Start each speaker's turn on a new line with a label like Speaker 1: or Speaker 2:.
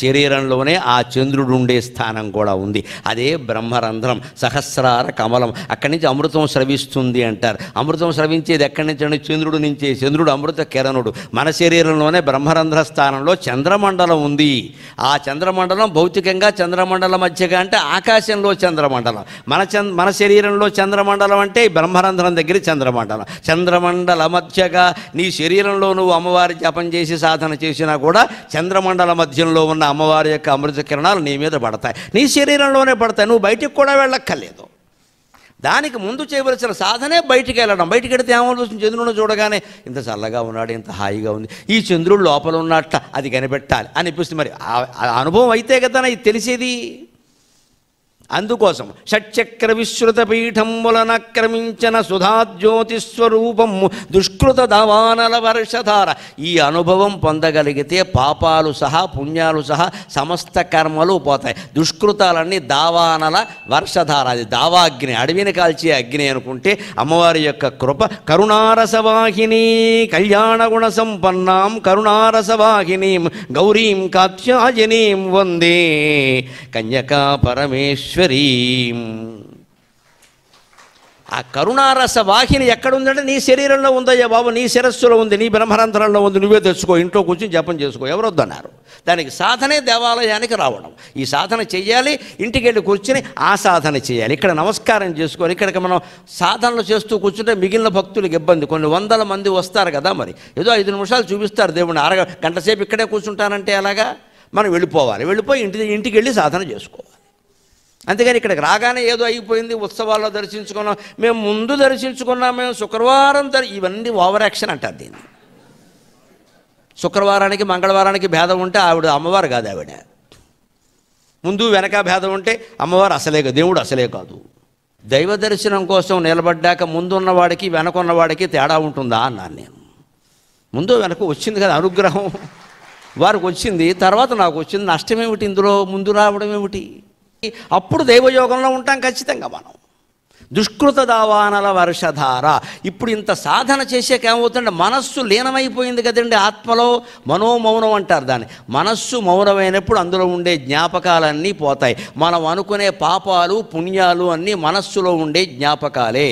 Speaker 1: శరీరంలోనే ఆ చంద్రుడు ఉండే స్థానం కూడా ఉంది. అదే బ్రహ్మరంధ్రం, సహస్రార కమలం. అక్కడి నుంచి అమృతం స్రవిస్తుంది అంటారు. అమృతం స్రవించేది ఎక్కడి నుంచి అంటే చంద్రుడి నుంచే. చంద్రుడు అమృత కిరణుడు. మన శరీరంలోనే బ్రహ్మరంధ్ర స్థానంలో చంద్రమండలం ఉంది. ఆ చంద్రమండలం భౌతికంగా చంద్రమండలం మధ్యగా అంటే ఆకాశంలో చంద్రమండలం. మన శరీరంలో చంద్రమండలం అంటే బ్రహ్మరంధ్రం దగ్గర చంద్రమండలం. చంద్రమండల మధ్యగా నీ శరీరంలో నువ్వు అమ్మవారి జపం చేసి సాధన చేసినా కూడా చంద్రమండల మధ్యంలో ఉన్న అమ్మవారి యొక్క అమృత కిరణాలు నీ మీద పడతాయి, నీ శరీరంలోనే పడతాయి. నువ్వు బయటికి కూడా వెళ్ళక్కర్లేదు. దానికి ముందు చేయవలసిన సాధనే బయటికి వెళ్ళడం. బయటికి వెళితే ఏమవుతుంది? చంద్రుడిని చూడగానే ఇంత చల్లగా ఉన్నాడు, ఇంత హాయిగా ఉంది, ఈ చంద్రుడు లోపల ఉన్నట్ట అది కనిపెట్టాలి అనిపిస్తుంది. మరి అనుభవం అయితే కదా ఇది తెలిసేది. అందుకోసం షట్చక్ర విశ్రుత పీఠములనక్రమించిన సుధాజ్యోతిస్వరూపము దుష్కృత దావానల వర్షధార. ఈ అనుభవం పొందగలిగితే పాపాలు సహా పుణ్యాలు సహా సమస్త కర్మలు పోతాయి. దుష్కృతాలన్నీ దావానల వర్షధార, అది దావాగ్ని, అడవిని కాల్చే అగ్ని అనుకుంటే అమ్మవారి యొక్క కృప. కరుణారసవాహిని కళ్యాణ గుణ సంపన్నాం కరుణారసవాహినీం గౌరీం కాత్యాయనీం వందే కన్యకా పరమేశ్వర. ఆ కరుణారస వాహిని ఎక్కడుందంటే నీ శరీరంలో ఉందయ్యా బాబు, నీ శిరస్సులో ఉంది, నీ బ్రహ్మరంధ్రంలో ఉంది. నువ్వే తెచ్చుకో, ఇంట్లో కూర్చొని జపం చేసుకో. ఎవరొద్దన్నారు? దానికి సాధనే దేవాలయానికి రావడం. ఈ సాధన చెయ్యాలి, ఇంటికి వెళ్ళి కూర్చొని ఆ సాధన చేయాలి. ఇక్కడ నమస్కారం చేసుకోవాలి. ఇక్కడికి మనం సాధనలు చేస్తూ కూర్చుంటే మిగిలిన భక్తులకు ఇబ్బంది. కొన్ని వందల మంది వస్తారు కదా, మరి ఏదో 5 నిమిషాలు చూపిస్తారు దేవుడిని, గంట సేపు ఇక్కడే కూర్చుంటానంటే అలాగా. మనం వెళ్ళిపోవాలి, వెళ్ళిపోయి ఇంటికి వెళ్ళి సాధన చేసుకోవాలి. అంతేగాని ఇక్కడికి రాగానే ఏదో అయిపోయింది, ఉత్సవాల్లో దర్శించుకున్నాం, మేము ముందు దర్శించుకున్నాం, మేము శుక్రవారం ఇవన్నీ ఓవర్ యాక్షన్ అంటారు దీన్ని. శుక్రవారానికి మంగళవారానికి భేదం ఉంటే ఆవిడ అమ్మవారు కాదు, ఆవిడ ముందు వెనక భేదం ఉంటే అమ్మవారు అసలే కాదు, దేవుడు అసలే కాదు. దైవ దర్శనం కోసం నిలబడ్డాక ముందున్నవాడికి వెనకున్నవాడికి తేడా ఉంటుందా అన్నాను నేను. ముందు వెనక వచ్చింది కదా అనుగ్రహం, వారికి వచ్చింది, తర్వాత నాకు వచ్చింది. నష్టమేమిటి ఇందులో? ముందు రావడం ఏమిటి? అప్పుడు దైవయోగంలో ఉంటాం ఖచ్చితంగా మనం. దుష్కృత దావానల వర్షధార. ఇప్పుడు ఇంత సాధన చేసాక ఏమవుతుందంటే మనస్సు లీనమైపోయింది కదండి ఆత్మలో. మనోమౌనం అంటారు దాన్ని. మనస్సు మౌనమైనప్పుడు అందులో ఉండే జ్ఞాపకాలన్నీ పోతాయి. మనం అనుకునే పాపాలు పుణ్యాలు అన్నీ మనస్సులో ఉండే జ్ఞాపకాలే.